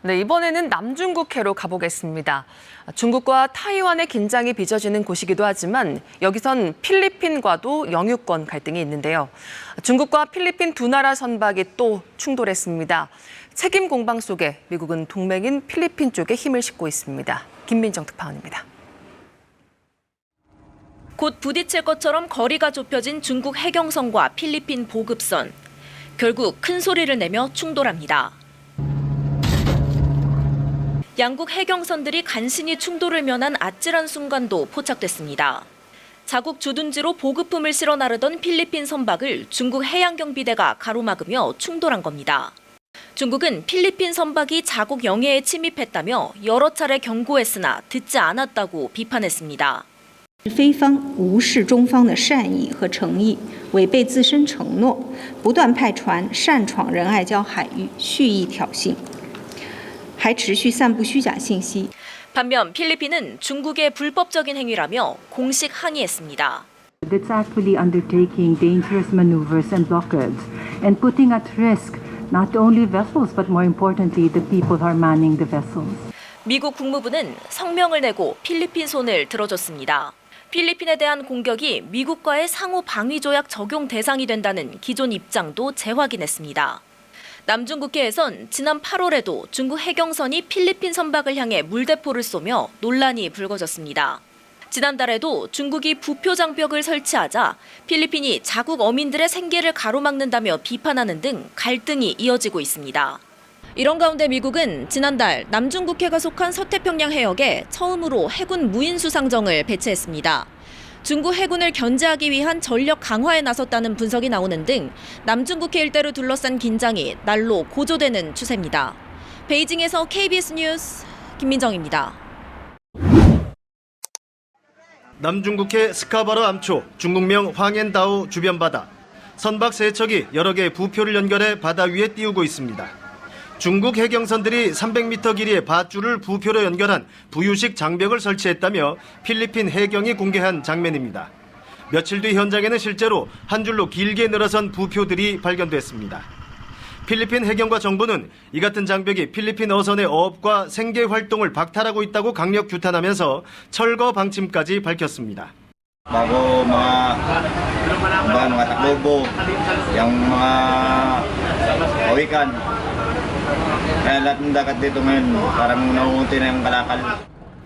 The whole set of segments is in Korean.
네, 이번에는 남중국해로 가보겠습니다. 중국과 타이완의 긴장이 빚어지는 곳이기도 하지만 여기선 필리핀과도 영유권 갈등이 있는데요. 중국과 필리핀 두 나라 선박이 또 충돌했습니다. 책임 공방 속에 미국은 동맹인 필리핀 쪽에 힘을 싣고 있습니다. 김민정 특파원입니다. 곧 부딪힐 것처럼 거리가 좁혀진 중국 해경선과 필리핀 보급선. 결국 큰 소리를 내며 충돌합니다. 양국 해경선들이 간신히 충돌을 면한 아찔한 순간도 포착됐습니다. 자국 주둔지로 보급품을 실어 나르던 필리핀 선박을 중국 해양경비대가 가로막으며 충돌한 겁니다. 중국은 필리핀 선박이 자국 영해에 침입했다며 여러 차례 경고했으나 듣지 않았다고 비판했습니다. 菲方无视中方的善意和诚意，违背自身承诺，不断派船擅闯仁爱礁海域，蓄意挑衅，还持续散布虚假信息。 반면 필리핀은 중국의 불법적인 행위라며 공식 항의했습니다. It's actually undertaking dangerous maneuvers and blockades and putting at risk not only vessels but more importantly the people who are manning the vessels. 미국 국무부는 성명을 내고 필리핀 손을 들어줬습니다. 필리핀에 대한 공격이 미국과의 상호 방위 조약 적용 대상이 된다는 기존 입장도 재확인했습니다. 남중국해에선 지난 8월에도 중국 해경선이 필리핀 선박을 향해 물대포를 쏘며 논란이 불거졌습니다. 지난달에도 중국이 부표 장벽을 설치하자 필리핀이 자국 어민들의 생계를 가로막는다며 비판하는 등 갈등이 이어지고 있습니다. 이런 가운데 미국은 지난달 남중국해가 속한 서태평양 해역에 처음으로 해군 무인 수상정을 배치했습니다. 중국 해군을 견제하기 위한 전력 강화에 나섰다는 분석이 나오는 등 남중국해 일대를 둘러싼 긴장이 날로 고조되는 추세입니다. 베이징에서 KBS 뉴스 김민정입니다. 남중국해 스카바르 암초, 중국명 황앤다오 주변 바다. 선박 3척이 여러 개의 부표를 연결해 바다 위에 띄우고 있습니다. 중국 해경선들이 300m 길이의 밧줄을 부표로 연결한 부유식 장벽을 설치했다며 필리핀 해경이 공개한 장면입니다. 며칠 뒤 현장에는 실제로 한 줄로 길게 늘어선 부표들이 발견됐습니다. 필리핀 해경과 정부는 이 같은 장벽이 필리핀 어선의 어업과 생계 활동을 박탈하고 있다고 강력 규탄하면서 철거 방침까지 밝혔습니다. Bago mga taklobo, yung mga kawikan. Kaya lahat ng dagat dito ngayon parang nauunti na yung kalakal.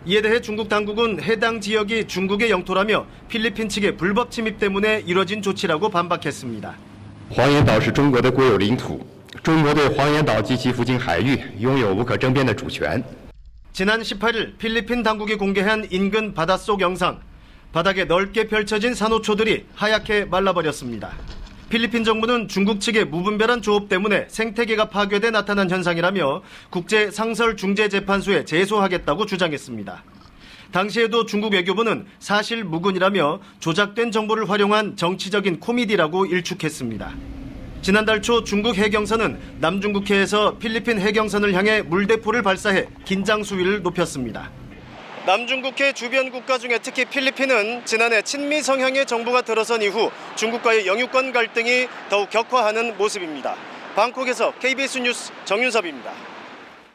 이에 대해 중국 당국은 해당 지역이 중국의 영토라며 필리핀 측의 불법 침입 때문에 이뤄진 조치라고 반박했습니다. 黄岩岛是中国的国有领土，中国对黄岩岛及其附近海域拥有无可争辩的主权。 지난 18일 필리핀 당국이 공개한 인근 바닷속 영상. 바닥에 넓게 펼쳐진 산호초들이 하얗게 말라버렸습니다. 필리핀 정부는 중국 측의 무분별한 조업 때문에 생태계가 파괴돼 나타난 현상이라며 국제상설중재재판소에 제소하겠다고 주장했습니다. 당시에도 중국 외교부는 사실 무근이라며 조작된 정보를 활용한 정치적인 코미디라고 일축했습니다. 지난달 초 중국 해경선은 남중국해에서 필리핀 해경선을 향해 물대포를 발사해 긴장 수위를 높였습니다. 남중국해 주변 국가 중에 특히 필리핀은 지난해 친미 성향의 정부가 들어선 이후 중국과의 영유권 갈등이 더욱 격화하는 모습입니다. 방콕에서 KBS 뉴스 정윤섭입니다.